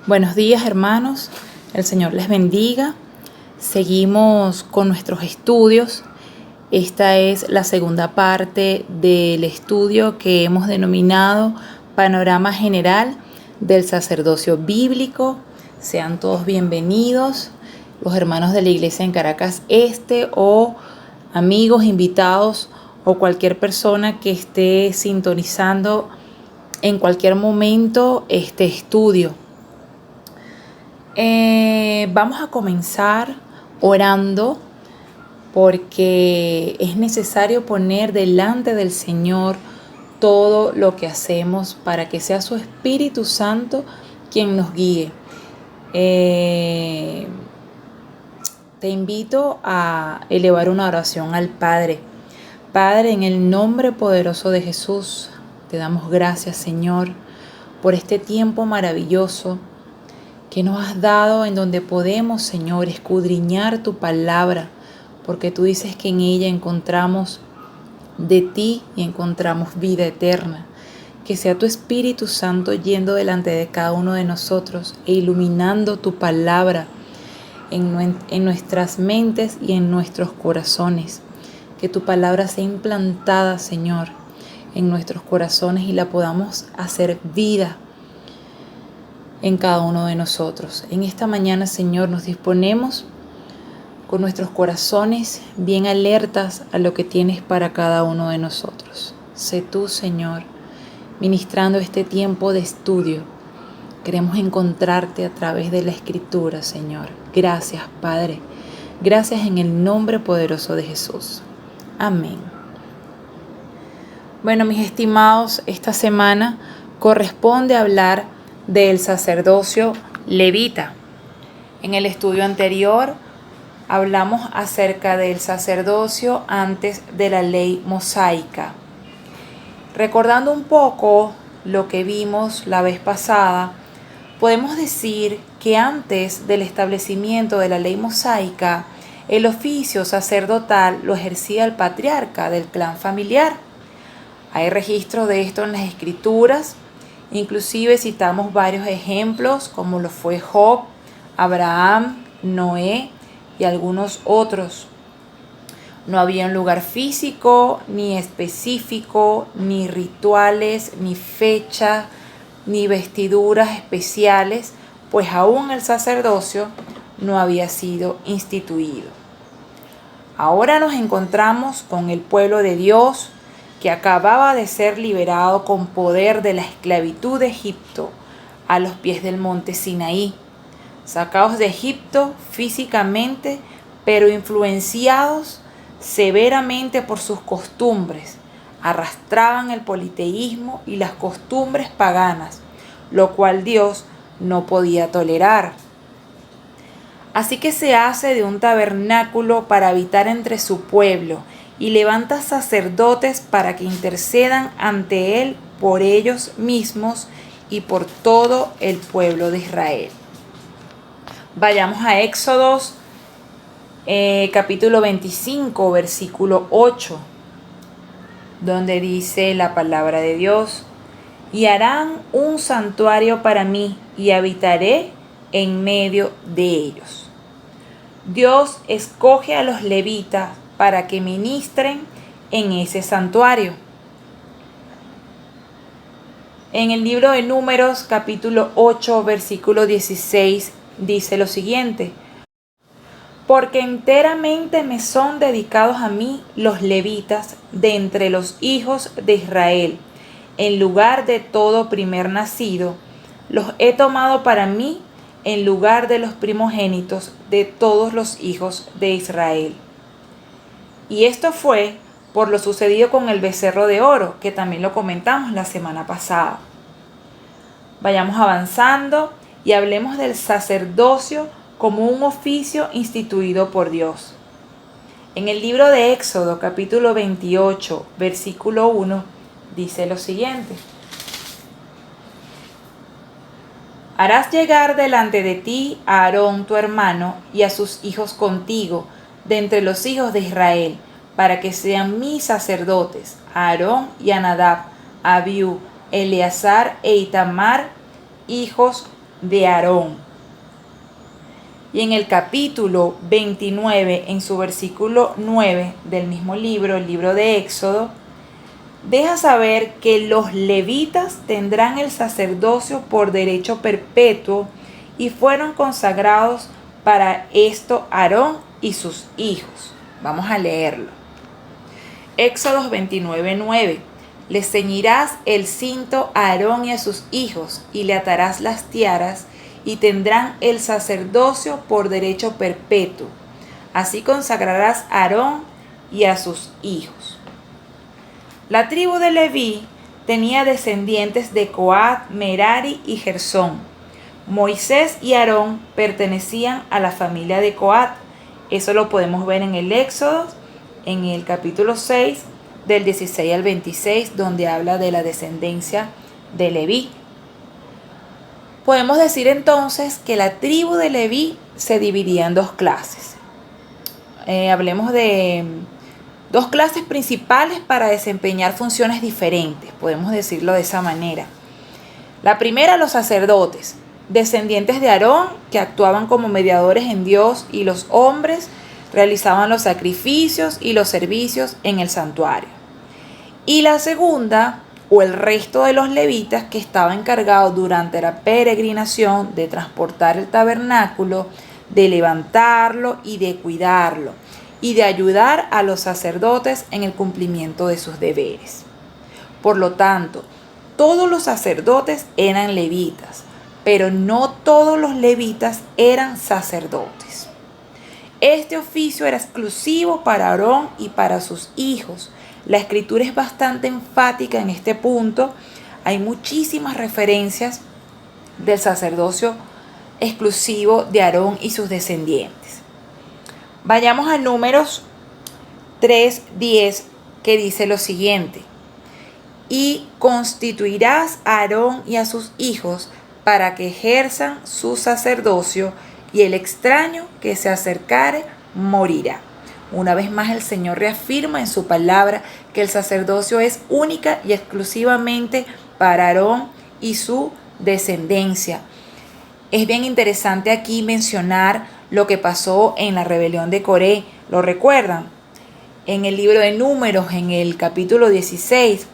Buenos días, hermanos, el Señor les bendiga. Seguimos con nuestros estudios. Esta es la segunda parte del estudio que hemos denominado Panorama General del Sacerdocio Bíblico. Sean todos bienvenidos, los hermanos de la iglesia en Caracas Este o amigos, invitados o cualquier persona que esté sintonizando en cualquier momento este estudio. Vamos a comenzar orando porque es necesario poner delante del Señor todo lo que hacemos para que sea su Espíritu Santo quien nos guíe. Te invito a elevar una oración al Padre. Padre, en el nombre poderoso de Jesús, te damos gracias, Señor, por este tiempo maravilloso que nos has dado en donde podemos, Señor, escudriñar tu palabra, porque tú dices que en ella encontramos de ti y encontramos vida eterna. Que sea tu Espíritu Santo yendo delante de cada uno de nosotros e iluminando tu palabra en nuestras mentes y en nuestros corazones. Que tu palabra sea implantada, Señor, en nuestros corazones y la podamos hacer vida en cada uno de nosotros. En esta mañana, Señor, nos disponemos con nuestros corazones bien alertas a lo que tienes para cada uno de nosotros. Sé tú, Señor, ministrando este tiempo de estudio. Queremos encontrarte a través de la Escritura, Señor. Gracias, Padre. Gracias en el nombre poderoso de Jesús. Amén. Bueno, mis estimados, esta semana corresponde hablar del sacerdocio levita. En el estudio anterior hablamos acerca del sacerdocio antes de la ley mosaica. Recordando un poco lo que vimos la vez pasada, podemos decir que antes del establecimiento de la ley mosaica, el oficio sacerdotal lo ejercía el patriarca del clan familiar. Hay registro de esto en las Escrituras. Inclusive citamos varios ejemplos como lo fue Job, Abraham, Noé y algunos otros. No había un lugar físico, ni específico, ni rituales, ni fecha, ni vestiduras especiales, pues aún el sacerdocio no había sido instituido. Ahora nos encontramos con el pueblo de Dios, que acababa de ser liberado con poder de la esclavitud de Egipto a los pies del monte Sinaí, sacados de Egipto físicamente, pero influenciados severamente por sus costumbres. Arrastraban el politeísmo y las costumbres paganas, lo cual Dios no podía tolerar. Así que se hace de un tabernáculo para habitar entre su pueblo, y levanta sacerdotes para que intercedan ante él por ellos mismos y por todo el pueblo de Israel. Vayamos a Éxodos capítulo 25, versículo 8, donde dice la palabra de Dios: y harán un santuario para mí y habitaré en medio de ellos. Dios escoge a los levitas para que ministren en ese santuario. En el libro de Números, capítulo 8, versículo 16, dice lo siguiente: porque enteramente me son dedicados a mí los levitas de entre los hijos de Israel. En lugar de todo primer nacido, los he tomado para mí en lugar de los primogénitos de todos los hijos de Israel. Y esto fue por lo sucedido con el becerro de oro, que también lo comentamos la semana pasada. Vayamos avanzando y hablemos del sacerdocio como un oficio instituido por Dios. En el libro de Éxodo, capítulo 28, versículo 1, dice lo siguiente: harás llegar delante de ti a Aarón tu hermano y a sus hijos contigo, de entre los hijos de Israel, para que sean mis sacerdotes, a Aarón y a Nadab, a Abiú, Eleazar e Itamar, hijos de Aarón. Y en el capítulo 29, en su versículo 9 del mismo libro, el libro de Éxodo, deja saber que los levitas tendrán el sacerdocio por derecho perpetuo y fueron consagrados para esto Aarón y sus hijos. Vamos a leerlo. Éxodo 29:9. Le ceñirás el cinto a Aarón y a sus hijos y le atarás las tiaras y tendrán el sacerdocio por derecho perpetuo. Así consagrarás a Aarón y a sus hijos. La tribu de Leví tenía descendientes de Coat, Merari y Gersón. Moisés y Aarón pertenecían a la familia de Coat. Eso lo podemos ver en el Éxodo, en el capítulo 6, del 16 al 26, donde habla de la descendencia de Leví. Podemos decir entonces que la tribu de Leví se dividía en dos clases. Hablemos de dos clases principales para desempeñar funciones diferentes, podemos decirlo de esa manera. La primera, los sacerdotes, descendientes de Aarón, que actuaban como mediadores en Dios, y los hombres realizaban los sacrificios y los servicios en el santuario. Y la segunda, o el resto de los levitas, que estaba encargado durante la peregrinación de transportar el tabernáculo, de levantarlo y de cuidarlo, y de ayudar a los sacerdotes en el cumplimiento de sus deberes. Por lo tanto, todos los sacerdotes eran levitas, pero no todos los levitas eran sacerdotes. Este oficio era exclusivo para Aarón y para sus hijos. La escritura es bastante enfática en este punto. Hay muchísimas referencias del sacerdocio exclusivo de Aarón y sus descendientes. Vayamos a Números 3:10, que dice lo siguiente: y constituirás a Aarón y a sus hijos para que ejerzan su sacerdocio, y el extraño que se acercare morirá. Una vez más el Señor reafirma en su palabra que el sacerdocio es única y exclusivamente para Aarón y su descendencia. Es bien interesante aquí mencionar lo que pasó en la rebelión de Coré. ¿Lo recuerdan? En el libro de Números, en el capítulo 16,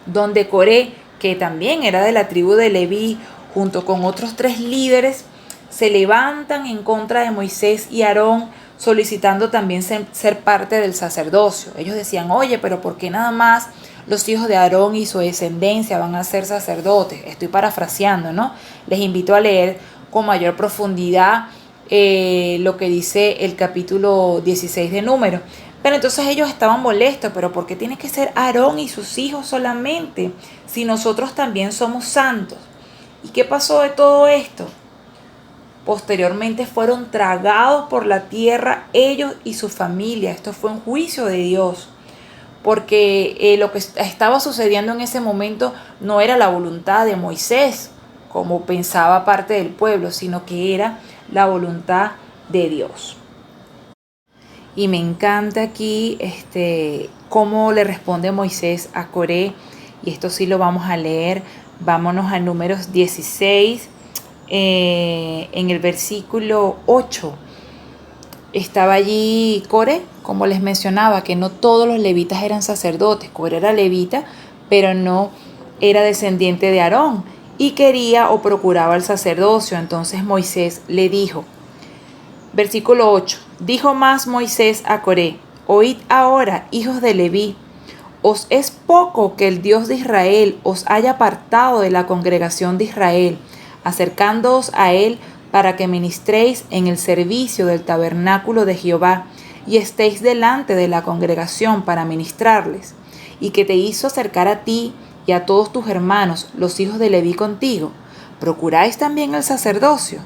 donde Coré, que también era de la tribu de Leví, junto con otros 3 líderes, se levantan en contra de Moisés y Aarón, solicitando también ser parte del sacerdocio. Ellos decían: oye, pero ¿por qué nada más los hijos de Aarón y su descendencia van a ser sacerdotes? Estoy parafraseando, ¿no? Les invito a leer con mayor profundidad lo que dice el capítulo 16 de Números. Pero entonces ellos estaban molestos: pero ¿por qué tiene que ser Aarón y sus hijos solamente, si nosotros también somos santos? ¿Y qué pasó de todo esto? Posteriormente fueron tragados por la tierra ellos y su familia. Esto fue un juicio de Dios, porque lo que estaba sucediendo en ese momento no era la voluntad de Moisés, como pensaba parte del pueblo, sino que era la voluntad de Dios. Y me encanta aquí cómo le responde Moisés a Coré, y esto sí lo vamos a leer. Vámonos a Números 16, en el versículo 8. Estaba allí Coré, como les mencionaba, que no todos los levitas eran sacerdotes. Coré era levita, pero no era descendiente de Aarón, y quería o procuraba el sacerdocio. Entonces Moisés le dijo, versículo 8, dijo más Moisés a Coré: oíd ahora, hijos de Leví, ¿os es poco que el Dios de Israel os haya apartado de la congregación de Israel, acercándoos a él para que ministréis en el servicio del tabernáculo de Jehová y estéis delante de la congregación para ministrarles, y que te hizo acercar a ti y a todos tus hermanos, los hijos de Leví contigo? ¿Procuráis también el sacerdocio?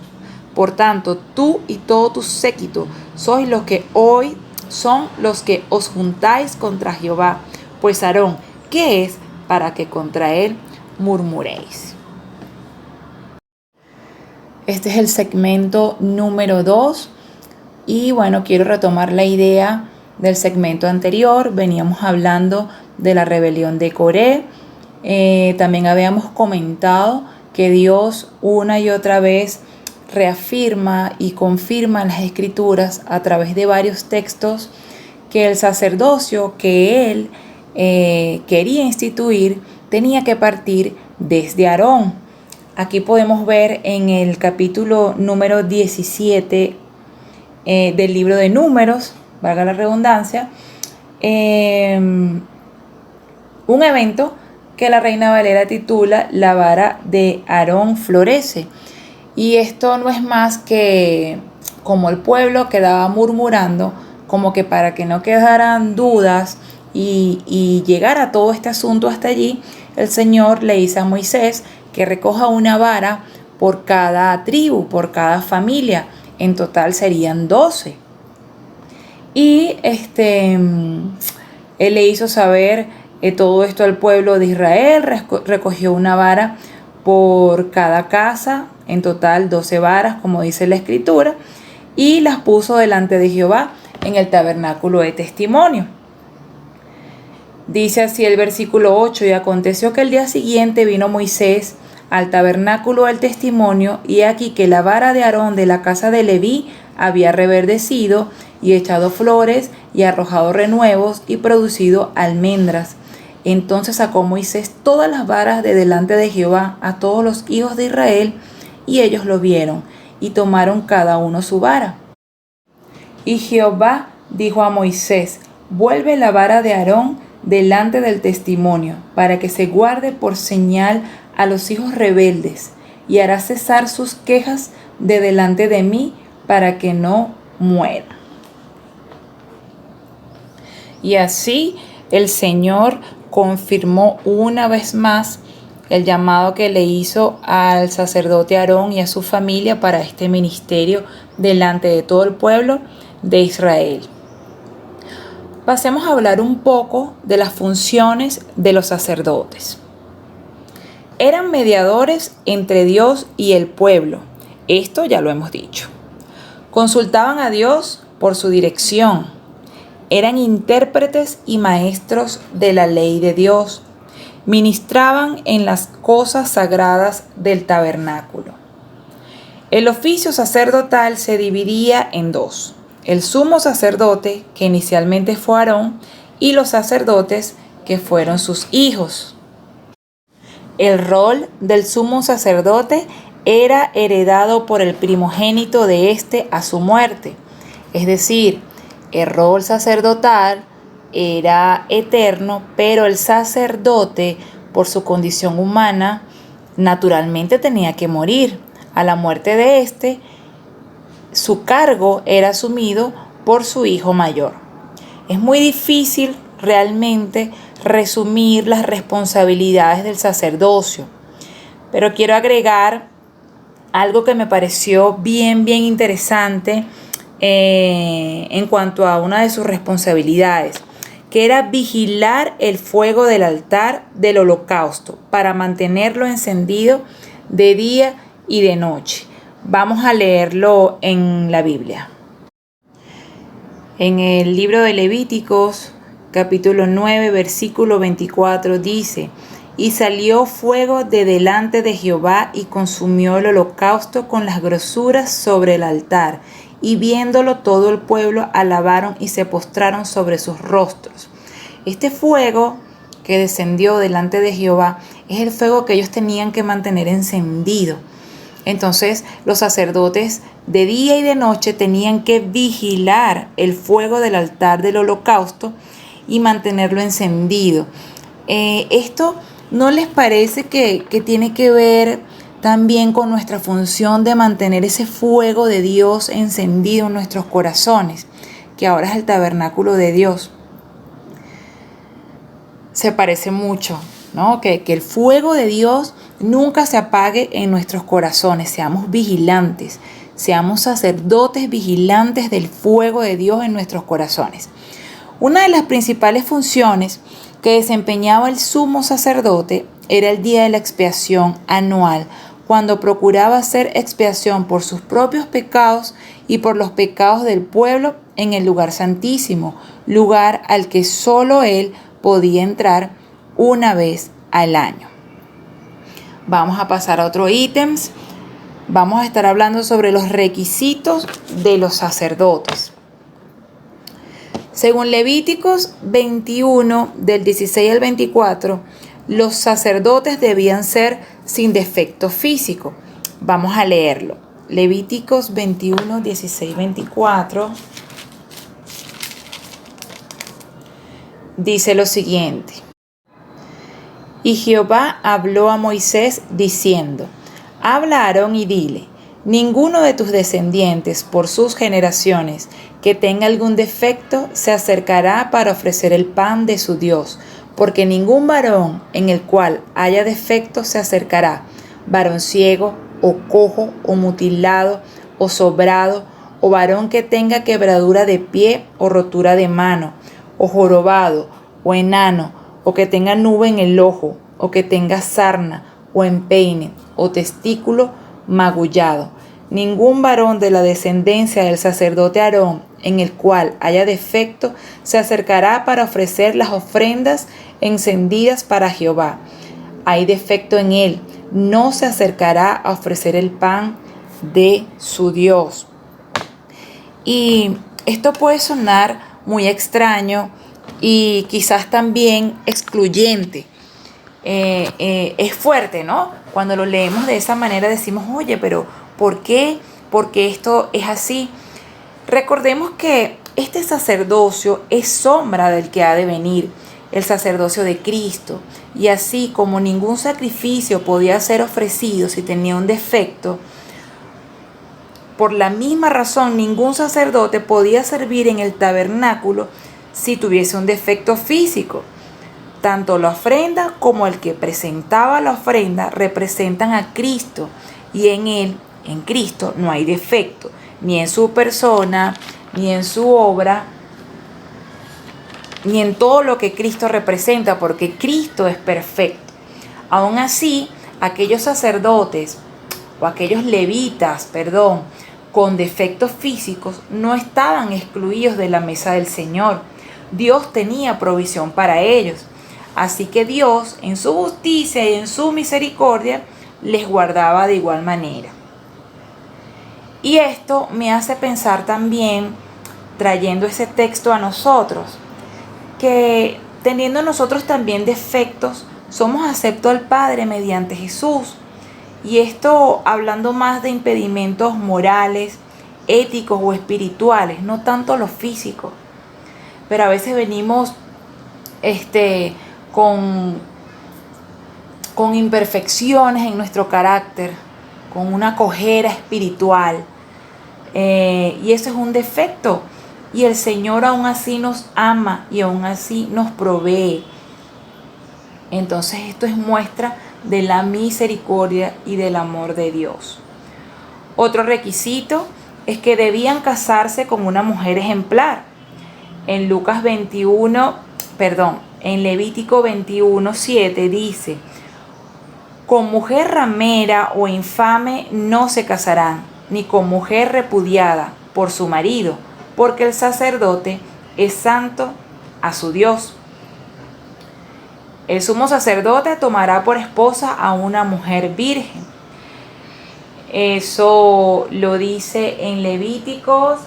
Por tanto, tú y todo tu séquito sois los que hoy son los que os juntáis contra Jehová, pues Aarón, ¿qué es para que contra él murmuréis? Este es el segmento número 2, y bueno, quiero retomar la idea del segmento anterior. Veníamos hablando de la rebelión de Coré. También habíamos comentado que Dios una y otra vez reafirma y confirma en las Escrituras a través de varios textos que el sacerdocio que él quería instituir tenía que partir desde Aarón. Aquí podemos ver en el capítulo número 17 del libro de Números, valga la redundancia, un evento que la Reina Valera titula La vara de Aarón florece. Y esto no es más que como el pueblo quedaba murmurando, como que para que no quedaran dudas y llegara todo este asunto hasta allí, el Señor le dice a Moisés que recoja una vara por cada tribu, por cada familia. En total serían 12. Y él le hizo saber todo esto al pueblo de Israel, recogió una vara por cada casa, en total 12 varas, como dice la Escritura, y las puso delante de Jehová en el tabernáculo de testimonio. Dice así el versículo 8: y aconteció que el día siguiente vino Moisés al tabernáculo del testimonio, y aquí que la vara de Aarón de la casa de Leví había reverdecido y echado flores y arrojado renuevos y producido almendras. Entonces sacó Moisés todas las varas de delante de Jehová a todos los hijos de Israel, y ellos lo vieron, y tomaron cada uno su vara. Y Jehová dijo a Moisés: vuelve la vara de Aarón delante del testimonio, para que se guarde por señal a los hijos rebeldes, y hará cesar sus quejas de delante de mí, para que no muera. Y así el Señor confirmó una vez más el llamado que le hizo al sacerdote Aarón y a su familia para este ministerio delante de todo el pueblo de Israel. Pasemos a hablar un poco de las funciones de los sacerdotes. Eran mediadores entre Dios y el pueblo. Esto ya lo hemos dicho. Consultaban a Dios por su dirección. Eran intérpretes y maestros de la ley de Dios. Ministraban en las cosas sagradas del tabernáculo. El oficio sacerdotal se dividía en dos: el sumo sacerdote, que inicialmente fue Aarón, y los sacerdotes, que fueron sus hijos. El rol del sumo sacerdote era heredado por el primogénito de éste a su muerte. Es decir, el rol sacerdotal era eterno, pero el sacerdote, por su condición humana, naturalmente tenía que morir. A la muerte de éste, su cargo era asumido por su hijo mayor. Es muy difícil realmente resumir las responsabilidades del sacerdocio, pero quiero agregar algo que me pareció bien interesante en cuanto a una de sus responsabilidades, que era vigilar el fuego del altar del holocausto para mantenerlo encendido de día y de noche. Vamos a leerlo en la Biblia. En el libro de Levíticos, capítulo 9, versículo 24, dice: y salió fuego de delante de Jehová y consumió el holocausto con las grosuras sobre el altar. Y viéndolo todo el pueblo alabaron y se postraron sobre sus rostros. Este fuego que descendió delante de Jehová es el fuego que ellos tenían que mantener encendido. Entonces los sacerdotes de día y de noche tenían que vigilar el fuego del altar del holocausto y mantenerlo encendido. Esto ¿no les parece que tiene que ver también con nuestra función de mantener ese fuego de Dios encendido en nuestros corazones, que ahora es el tabernáculo de Dios? Se parece mucho, ¿no? Que el fuego de Dios nunca se apague en nuestros corazones. Seamos vigilantes, seamos sacerdotes vigilantes del fuego de Dios en nuestros corazones. Una de las principales funciones que desempeñaba el sumo sacerdote era el día de la expiación anual, cuando procuraba hacer expiación por sus propios pecados y por los pecados del pueblo en el lugar santísimo, lugar al que solo él podía entrar una vez al año. Vamos a pasar a otro ítems. Vamos a estar hablando sobre los requisitos de los sacerdotes. Según Levíticos 21, del 16 al 24, los sacerdotes debían ser sin defecto físico. Vamos a leerlo. Levíticos 21, 16, 24. Dice lo siguiente. Y Jehová habló a Moisés diciendo: Habla a Aarón y dile: ninguno de tus descendientes por sus generaciones que tenga algún defecto se acercará para ofrecer el pan de su Dios, porque ningún varón en el cual haya defecto se acercará, varón ciego, o cojo, o mutilado, o sobrado, o varón que tenga quebradura de pie, o rotura de mano, o jorobado, o enano, o que tenga nube en el ojo, o que tenga sarna, o empeine, o testículo magullado. Ningún varón de la descendencia del sacerdote Aarón, en el cual haya defecto, se acercará para ofrecer las ofrendas encendidas para Jehová. Hay defecto en él, no se acercará a ofrecer el pan de su Dios. Y esto puede sonar muy extraño y quizás también excluyente. Es fuerte, ¿no? Cuando lo leemos de esa manera decimos, oye, pero ¿por qué? Porque esto es así. Recordemos que este sacerdocio es sombra del que ha de venir, el sacerdocio de Cristo. Y así como ningún sacrificio podía ser ofrecido si tenía un defecto, por la misma razón ningún sacerdote podía servir en el tabernáculo si tuviese un defecto físico. Tanto la ofrenda como el que presentaba la ofrenda representan a Cristo, y en él, en Cristo, no hay defecto, ni en su persona, ni en su obra, ni en todo lo que Cristo representa, porque Cristo es perfecto. Aún así, aquellos sacerdotes o aquellos levitas, con defectos físicos no estaban excluidos de la mesa del Señor. Dios tenía provisión para ellos. Así que Dios, en su justicia y en su misericordia, les guardaba de igual manera. Y esto me hace pensar también, trayendo ese texto a nosotros, que teniendo nosotros también defectos, somos aceptos al Padre mediante Jesús. Y esto hablando más de impedimentos morales, éticos o espirituales, no tanto los físicos. Pero a veces venimos con imperfecciones en nuestro carácter, con una cojera espiritual. Y eso es un defecto. Y el Señor aún así nos ama y aún así nos provee. Entonces esto es muestra de la misericordia y del amor de Dios. Otro requisito es que debían casarse con una mujer ejemplar. En Levítico 21:7 dice: con mujer ramera o infame no se casarán, ni con mujer repudiada por su marido, porque el sacerdote es santo a su Dios. El sumo sacerdote tomará por esposa a una mujer virgen. Eso lo dice en Levíticos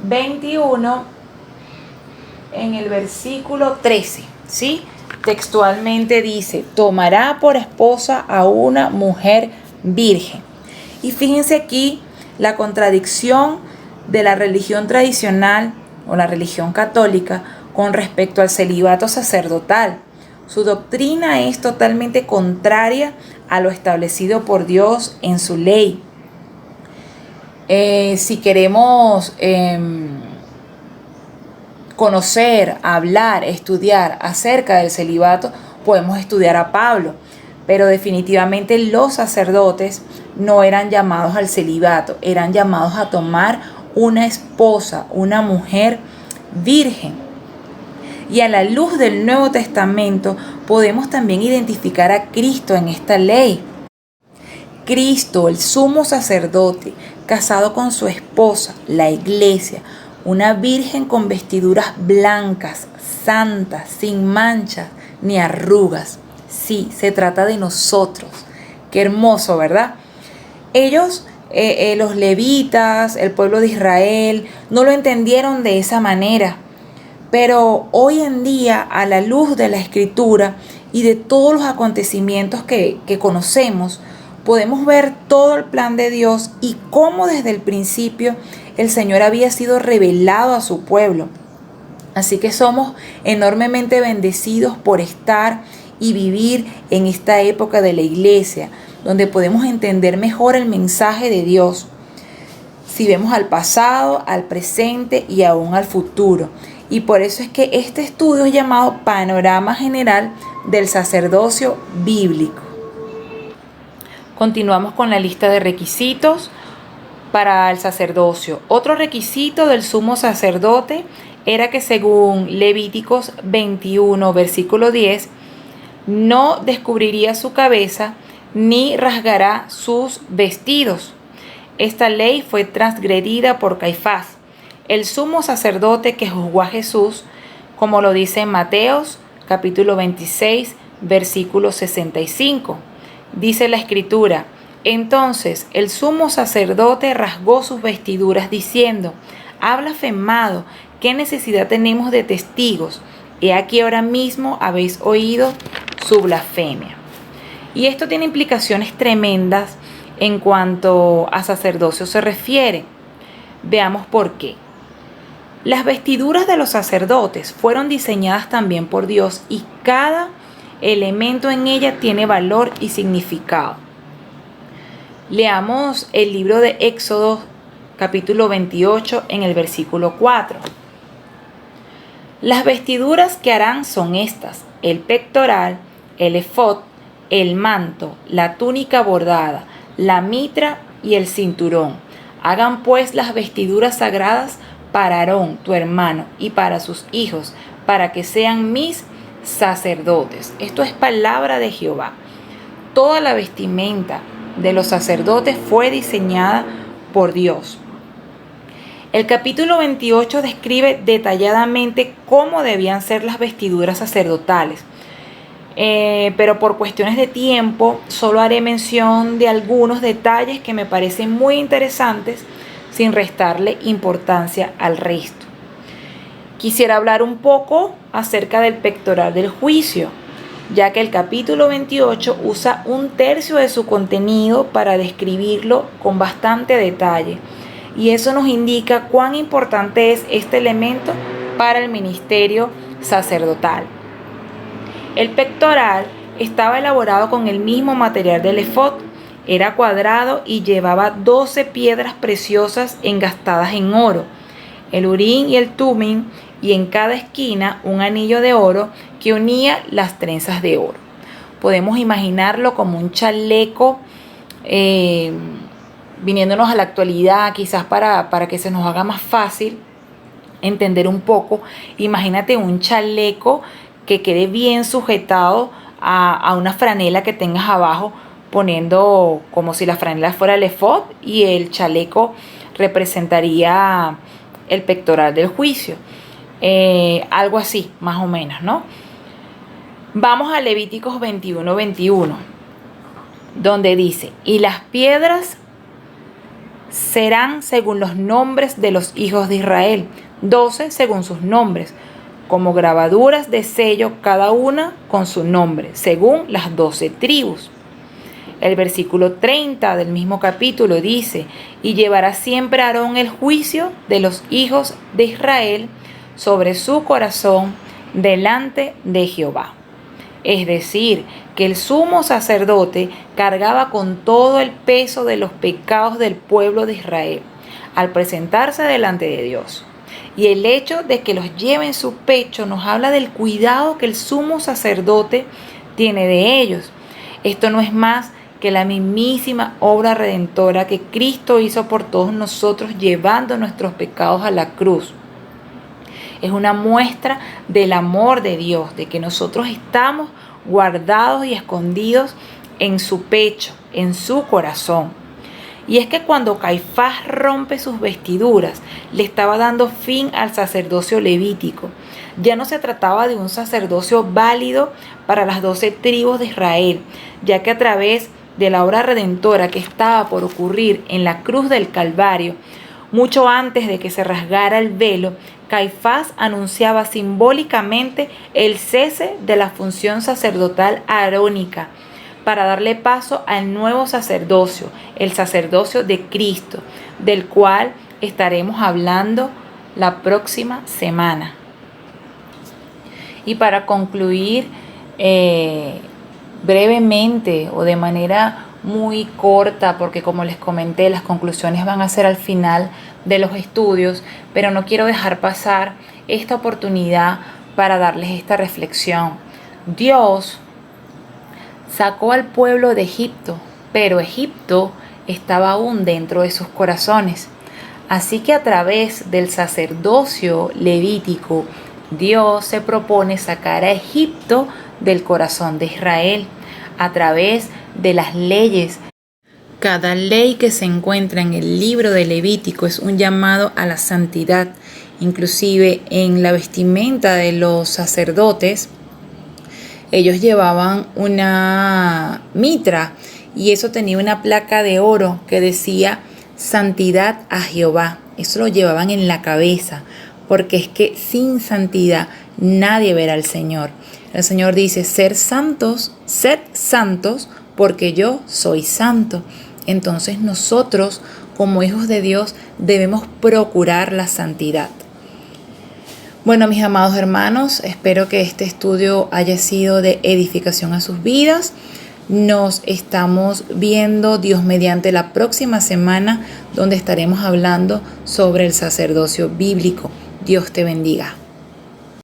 21, en el versículo 13, ¿sí? Textualmente dice: tomará por esposa a una mujer virgen. Y fíjense aquí la contradicción de la religión tradicional o la religión católica con respecto al celibato sacerdotal. Su doctrina es totalmente contraria a lo establecido por Dios en su ley. Si queremos conocer, hablar, estudiar acerca del celibato, podemos estudiar a Pablo, pero definitivamente los sacerdotes no eran llamados al celibato, eran llamados a tomar una esposa, una mujer virgen. Y a la luz del Nuevo Testamento podemos también identificar a Cristo en esta ley. Cristo, el sumo sacerdote, casado con su esposa, la iglesia, una virgen con vestiduras blancas, santas, sin manchas ni arrugas. Sí, se trata de nosotros, Qué hermoso, ¿verdad? Ellos, los levitas, el pueblo de Israel, no lo entendieron de esa manera. Pero hoy en día, a la luz de la Escritura y de todos los acontecimientos que conocemos, podemos ver todo el plan de Dios y cómo desde el principio el Señor había sido revelado a su pueblo. Así que somos enormemente bendecidos por estar y vivir en esta época de la iglesia, donde podemos entender mejor el mensaje de Dios. Si vemos al pasado, al presente y aún al futuro. Y por eso es que este estudio es llamado Panorama General del Sacerdocio Bíblico. Continuamos con la lista de requisitos para el sacerdocio. Otro requisito del sumo sacerdote era que según Levíticos 21, versículo 10, no descubriría su cabeza ni rasgará sus vestidos. Esta ley fue transgredida por Caifás, el sumo sacerdote que juzgó a Jesús, como lo dice en Mateos capítulo 26, versículo 65. Dice la Escritura: entonces el sumo sacerdote rasgó sus vestiduras diciendo: ha blasfemado, ¿qué necesidad tenemos de testigos? He aquí ahora mismo habéis oído su blasfemia. Y esto tiene implicaciones tremendas en cuanto a sacerdocio se refiere. Veamos por qué. Las vestiduras de los sacerdotes fueron diseñadas también por Dios y cada elemento en ella tiene valor y significado. Leamos el libro de Éxodo capítulo 28 en el versículo 4. Las vestiduras que harán son estas: el pectoral, el efod, el manto, la túnica bordada, la mitra y el cinturón. Hagan pues las vestiduras sagradas para Aarón, tu hermano, y para sus hijos, para que sean mis sacerdotes. Esto es palabra de Jehová. Toda la vestimenta de los sacerdotes fue diseñada por Dios. El capítulo 28 describe detalladamente cómo debían ser las vestiduras sacerdotales. Pero por cuestiones de tiempo solo haré mención de algunos detalles que me parecen muy interesantes sin restarle importancia al resto. Quisiera hablar un poco acerca del pectoral del juicio, ya que el capítulo 28 usa un tercio de su contenido para describirlo con bastante detalle, y eso nos indica cuán importante es este elemento para el ministerio sacerdotal. El pectoral estaba elaborado con el mismo material del efod, era cuadrado y llevaba 12 piedras preciosas engastadas en oro, el urín y el tumín, y en cada esquina un anillo de oro que unía las trenzas de oro. Podemos imaginarlo como un chaleco, viniéndonos a la actualidad, quizás para que se nos haga más fácil entender un poco. Imagínate un chaleco que quede bien sujetado a una franela que tengas abajo, poniendo como si la franela fuera el efod y el chaleco representaría el pectoral del juicio. Algo así, más o menos, ¿no? Vamos a Levíticos 21, donde dice: y las piedras serán según los nombres de los hijos de Israel, 12 según sus nombres, como grabaduras de sello, cada una con su nombre, según las 12 tribus. El versículo 30 del mismo capítulo dice: y llevará siempre Aarón el juicio de los hijos de Israel sobre su corazón delante de Jehová. Es decir, que el sumo sacerdote cargaba con todo el peso de los pecados del pueblo de Israel al presentarse delante de Dios. Y el hecho de que los lleve en su pecho nos habla del cuidado que el sumo sacerdote tiene de ellos. Esto no es más que la mismísima obra redentora que Cristo hizo por todos nosotros, llevando nuestros pecados a la cruz. Es una muestra del amor de Dios, de que nosotros estamos guardados y escondidos en su pecho, en su corazón. Y es que cuando Caifás rompe sus vestiduras, le estaba dando fin al sacerdocio levítico. Ya no se trataba de un sacerdocio válido para las 12 tribus de Israel, ya que a través de la obra redentora que estaba por ocurrir en la cruz del Calvario, mucho antes de que se rasgara el velo, Caifás anunciaba simbólicamente el cese de la función sacerdotal arónica para darle paso al nuevo sacerdocio, el sacerdocio de Cristo, del cual estaremos hablando la próxima semana. Y para concluir brevemente o de manera muy corta, porque como les comenté, las conclusiones van a ser al final de los estudios, pero no quiero dejar pasar esta oportunidad para darles esta reflexión. Dios sacó al pueblo de Egipto, pero Egipto estaba aún dentro de sus corazones. Así que a través del sacerdocio levítico, Dios se propone sacar a Egipto del corazón de Israel a través de las leyes. Cada ley que se encuentra en el libro de Levítico es un llamado a la santidad. Inclusive en la vestimenta de los sacerdotes, ellos llevaban una mitra y eso tenía una placa de oro que decía santidad a Jehová. Eso lo llevaban en la cabeza, porque es que sin santidad nadie verá al Señor. El Señor dice, sed santos, porque yo soy santo. Entonces nosotros, como hijos de Dios, debemos procurar la santidad. Bueno, mis amados hermanos, espero que este estudio haya sido de edificación a sus vidas. Nos estamos viendo, Dios mediante, la próxima semana, donde estaremos hablando sobre el sacerdocio bíblico. Dios te bendiga.